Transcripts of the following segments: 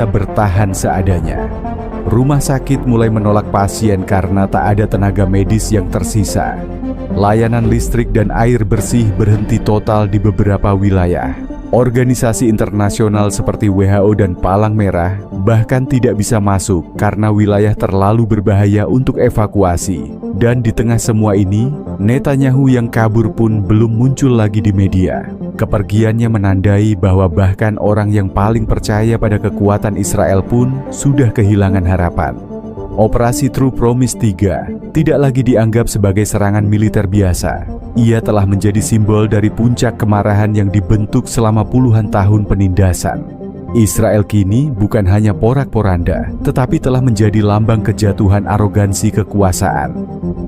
bertahan seadanya. Rumah sakit mulai menolak pasien karena tak ada tenaga medis yang tersisa. Layanan listrik dan air bersih berhenti total di beberapa wilayah. Organisasi internasional seperti WHO dan Palang Merah bahkan tidak bisa masuk karena wilayah terlalu berbahaya untuk evakuasi. Dan di tengah semua ini, Netanyahu yang kabur pun belum muncul lagi di media. Kepergiannya menandai bahwa bahkan orang yang paling percaya pada kekuatan Israel pun sudah kehilangan harapan. Operasi True Promise 3 tidak lagi dianggap sebagai serangan militer biasa. Ia telah menjadi simbol dari puncak kemarahan yang dibentuk selama puluhan tahun penindasan. Israel kini bukan hanya porak-poranda, tetapi telah menjadi lambang kejatuhan arogansi kekuasaan.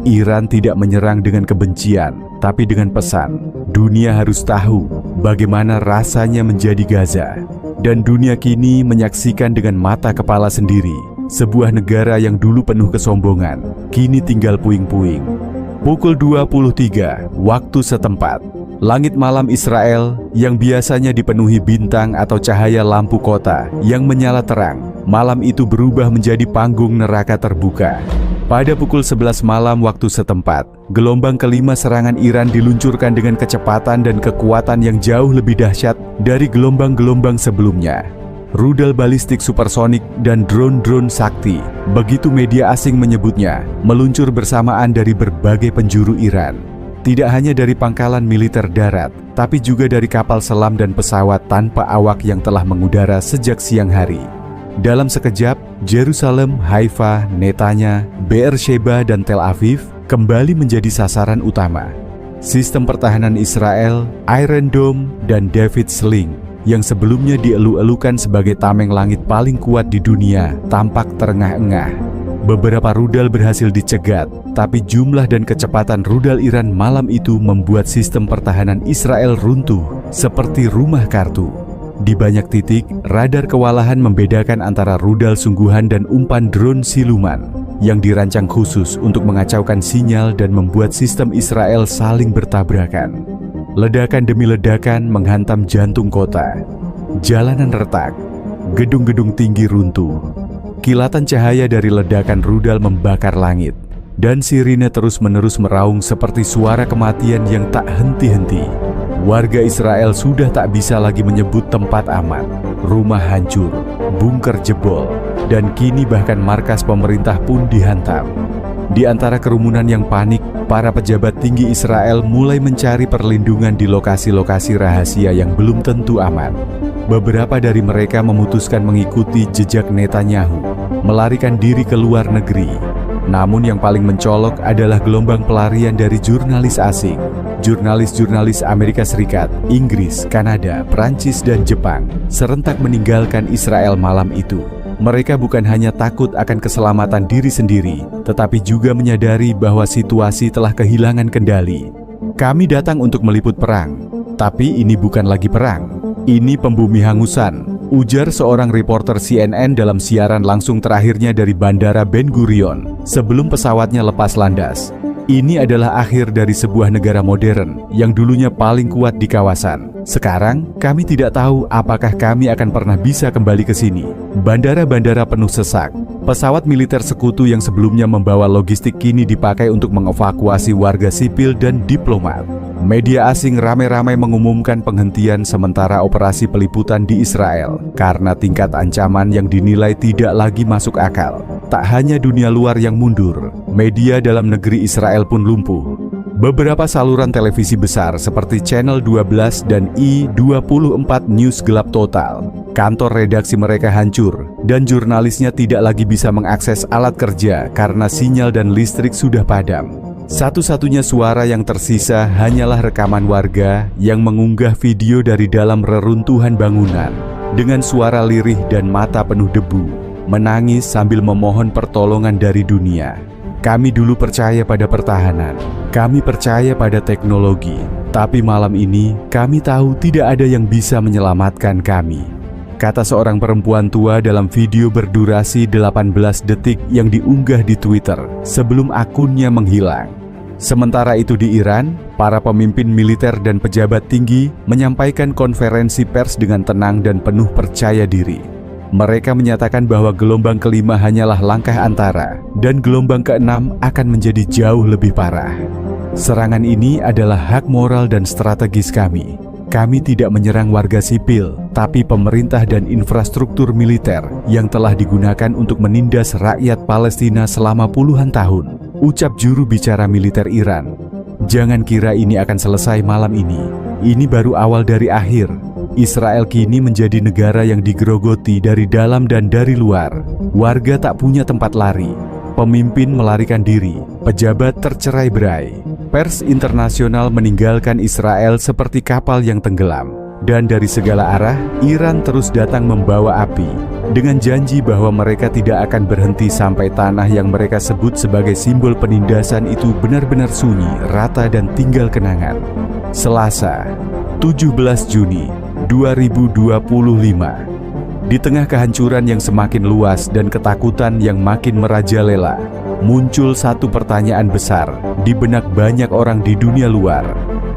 Iran tidak menyerang dengan kebencian, tapi dengan pesan, dunia harus tahu bagaimana rasanya menjadi Gaza. Dan dunia kini menyaksikan dengan mata kepala sendiri, sebuah negara yang dulu penuh kesombongan, kini tinggal puing-puing. Pukul 23 waktu setempat, langit malam Israel yang biasanya dipenuhi bintang atau cahaya lampu kota yang menyala terang, malam itu berubah menjadi panggung neraka terbuka. Pada pukul 11 malam waktu setempat, gelombang kelima serangan Iran diluncurkan dengan kecepatan dan kekuatan yang jauh lebih dahsyat dari gelombang-gelombang sebelumnya. Rudal balistik supersonik dan drone-drone sakti, begitu media asing menyebutnya, meluncur bersamaan dari berbagai penjuru Iran. Tidak hanya dari pangkalan militer darat, tapi juga dari kapal selam dan pesawat tanpa awak yang telah mengudara sejak siang hari. Dalam sekejap, Yerusalem, Haifa, Netanya, Beersheba, dan Tel Aviv kembali menjadi sasaran utama. Sistem pertahanan Israel, Iron Dome, dan David Sling yang sebelumnya dielu-elukan sebagai tameng langit paling kuat di dunia tampak terengah-engah. Beberapa rudal berhasil dicegat, tapi jumlah dan kecepatan rudal Iran malam itu membuat sistem pertahanan Israel runtuh seperti rumah kartu. Di banyak titik, radar kewalahan membedakan antara rudal sungguhan dan umpan drone siluman yang dirancang khusus untuk mengacaukan sinyal dan membuat sistem Israel saling bertabrakan. Ledakan demi ledakan menghantam jantung kota. Jalanan retak, gedung-gedung tinggi runtuh. Kilatan cahaya dari ledakan rudal membakar langit, dan sirine terus-menerus meraung seperti suara kematian yang tak henti-henti. Warga Israel sudah tak bisa lagi menyebut tempat aman. Rumah hancur, bunker jebol, dan kini bahkan markas pemerintah pun dihantam. Di antara kerumunan yang panik, para pejabat tinggi Israel mulai mencari perlindungan di lokasi-lokasi rahasia yang belum tentu aman. Beberapa dari mereka memutuskan mengikuti jejak Netanyahu, melarikan diri ke luar negeri. Namun yang paling mencolok adalah gelombang pelarian dari jurnalis asing. Jurnalis-jurnalis Amerika Serikat, Inggris, Kanada, Prancis, dan Jepang serentak meninggalkan Israel malam itu. Mereka bukan hanya takut akan keselamatan diri sendiri, tetapi juga menyadari bahwa situasi telah kehilangan kendali. Kami datang untuk meliput perang, tapi ini bukan lagi perang. Ini pembumihangusan, ujar seorang reporter CNN dalam siaran langsung terakhirnya dari Bandara Ben Gurion sebelum pesawatnya lepas landas. Ini adalah akhir dari sebuah negara modern yang dulunya paling kuat di kawasan. Sekarang, kami tidak tahu apakah kami akan pernah bisa kembali ke sini. Bandara-bandara penuh sesak. Pesawat militer sekutu yang sebelumnya membawa logistik kini dipakai untuk mengevakuasi warga sipil dan diplomat. Media asing ramai-ramai mengumumkan penghentian sementara operasi peliputan di Israel karena tingkat ancaman yang dinilai tidak lagi masuk akal. Tak hanya dunia luar yang mundur, media dalam negeri Israel pun lumpuh. Beberapa saluran televisi besar seperti Channel 12 dan I24 News gelap total. Kantor redaksi mereka hancur dan jurnalisnya tidak lagi bisa mengakses alat kerja karena sinyal dan listrik sudah padam. Satu-satunya suara yang tersisa hanyalah rekaman warga yang mengunggah video dari dalam reruntuhan bangunan dengan suara lirih dan mata penuh debu, menangis sambil memohon pertolongan dari dunia. Kami dulu percaya pada pertahanan, kami percaya pada teknologi, tapi malam ini kami tahu tidak ada yang bisa menyelamatkan kami, kata seorang perempuan tua dalam video berdurasi 18 detik yang diunggah di Twitter sebelum akunnya menghilang. Sementara itu di Iran, para pemimpin militer dan pejabat tinggi menyampaikan konferensi pers dengan tenang dan penuh percaya diri. Mereka menyatakan bahwa gelombang kelima hanyalah langkah antara, dan gelombang keenam akan menjadi jauh lebih parah. Serangan ini adalah hak moral dan strategis kami. Kami tidak menyerang warga sipil, tapi pemerintah dan infrastruktur militer yang telah digunakan untuk menindas rakyat Palestina selama puluhan tahun, ucap juru bicara militer Iran. Jangan kira ini akan selesai malam ini. Ini baru awal dari akhir. Israel kini menjadi negara yang digerogoti dari dalam dan dari luar. Warga tak punya tempat lari. Pemimpin melarikan diri. Pejabat tercerai-berai. Pers internasional meninggalkan Israel seperti kapal yang tenggelam. Dan dari segala arah, Iran terus datang membawa api, dengan janji bahwa mereka tidak akan berhenti sampai tanah yang mereka sebut sebagai simbol penindasan itu benar-benar sunyi, rata dan tinggal kenangan. Selasa, 17 Juni 2025. Di tengah kehancuran yang semakin luas dan ketakutan yang makin merajalela, muncul satu pertanyaan besar di benak banyak orang di dunia luar.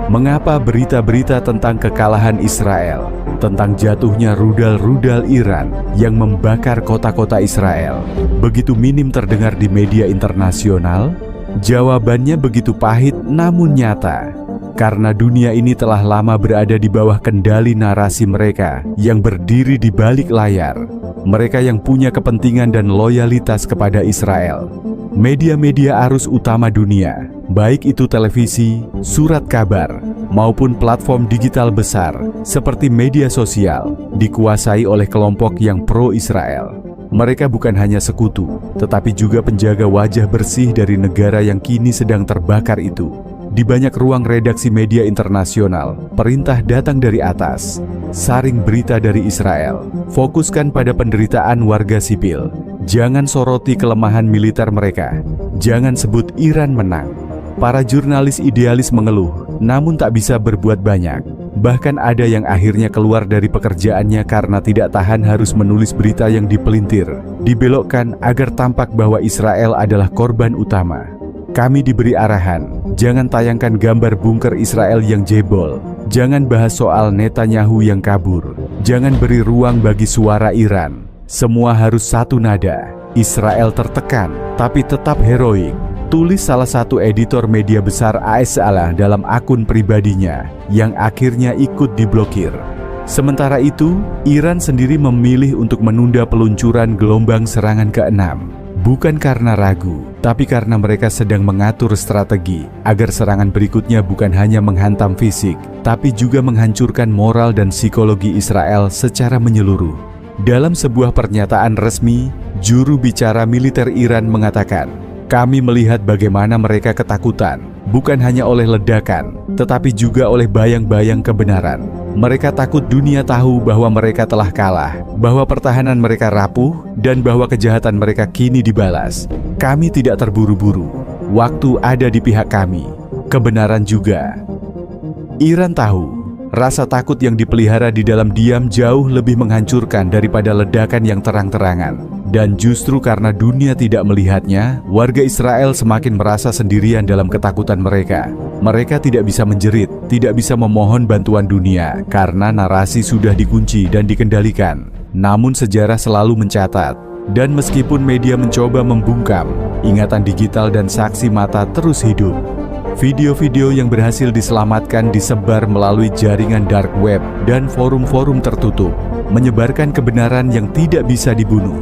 Mengapa berita-berita tentang kekalahan Israel, tentang jatuhnya rudal-rudal Iran yang membakar kota-kota Israel, begitu minim terdengar di media internasional? Jawabannya begitu pahit namun nyata. Karena dunia ini telah lama berada di bawah kendali narasi mereka yang berdiri di balik layar. Mereka yang punya kepentingan dan loyalitas kepada Israel. Media-media arus utama dunia, baik itu televisi, surat kabar, maupun platform digital besar seperti media sosial, dikuasai oleh kelompok yang pro-Israel. Mereka bukan hanya sekutu, tetapi juga penjaga wajah bersih dari negara yang kini sedang terbakar itu. Di banyak ruang redaksi media internasional, perintah datang dari atas. Saring berita dari Israel, fokuskan pada penderitaan warga sipil. Jangan soroti kelemahan militer mereka. Jangan sebut Iran menang. Para jurnalis idealis mengeluh, namun tak bisa berbuat banyak. Bahkan ada yang akhirnya keluar dari pekerjaannya karena tidak tahan harus menulis berita yang dipelintir, dibelokkan agar tampak bahwa Israel adalah korban utama. Kami diberi arahan, jangan tayangkan gambar bunker Israel yang jebol, jangan bahas soal Netanyahu yang kabur, jangan beri ruang bagi suara Iran. Semua harus satu nada. Israel tertekan, tapi tetap heroik. Tulis salah satu editor media besar AS dalam akun pribadinya, yang akhirnya ikut diblokir. Sementara itu, Iran sendiri memilih untuk menunda peluncuran gelombang serangan ke-6. Bukan karena ragu, tapi karena mereka sedang mengatur strategi agar serangan berikutnya bukan hanya menghantam fisik, tapi juga menghancurkan moral dan psikologi Israel secara menyeluruh. Dalam sebuah pernyataan resmi, juru bicara militer Iran mengatakan, "Kami melihat bagaimana mereka ketakutan, bukan hanya oleh ledakan, tetapi juga oleh bayang-bayang kebenaran. Mereka takut dunia tahu bahwa mereka telah kalah, bahwa pertahanan mereka rapuh, dan bahwa kejahatan mereka kini dibalas. Kami tidak terburu-buru. Waktu ada di pihak kami. Kebenaran juga." Iran tahu, rasa takut yang dipelihara di dalam diam jauh lebih menghancurkan daripada ledakan yang terang-terangan. Dan justru karena dunia tidak melihatnya, warga Israel semakin merasa sendirian dalam ketakutan mereka. Mereka tidak bisa menjerit, tidak bisa memohon bantuan dunia, karena narasi sudah dikunci dan dikendalikan. Namun sejarah selalu mencatat, dan meskipun media mencoba membungkam, ingatan digital dan saksi mata terus hidup. Video-video yang berhasil diselamatkan disebar melalui jaringan dark web dan forum-forum tertutup, menyebarkan kebenaran yang tidak bisa dibunuh.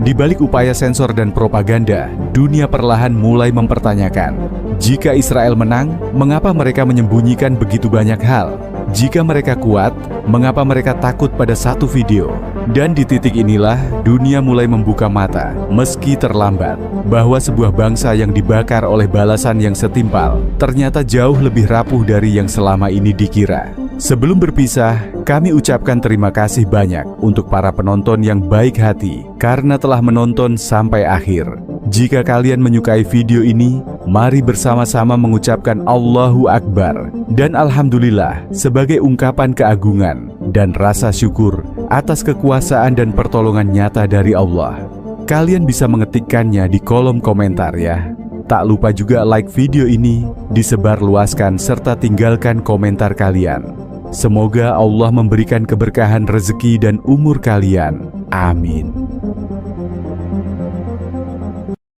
Di balik upaya sensor dan propaganda, dunia perlahan mulai mempertanyakan, jika Israel menang, mengapa mereka menyembunyikan begitu banyak hal? Jika mereka kuat, mengapa mereka takut pada satu video? Dan di titik inilah, dunia mulai membuka mata, meski terlambat, bahwa sebuah bangsa yang dibakar oleh balasan yang setimpal, ternyata jauh lebih rapuh dari yang selama ini dikira. Sebelum berpisah, kami ucapkan terima kasih banyak untuk para penonton yang baik hati karena telah menonton sampai akhir. Jika kalian menyukai video ini, mari bersama-sama mengucapkan Allahu Akbar dan Alhamdulillah sebagai ungkapan keagungan dan rasa syukur atas kekuasaan dan pertolongan nyata dari Allah. Kalian bisa mengetikkannya di kolom komentar ya. Tak lupa juga like video ini, disebarluaskan serta tinggalkan komentar kalian. Semoga Allah memberikan keberkahan rezeki dan umur kalian. Amin.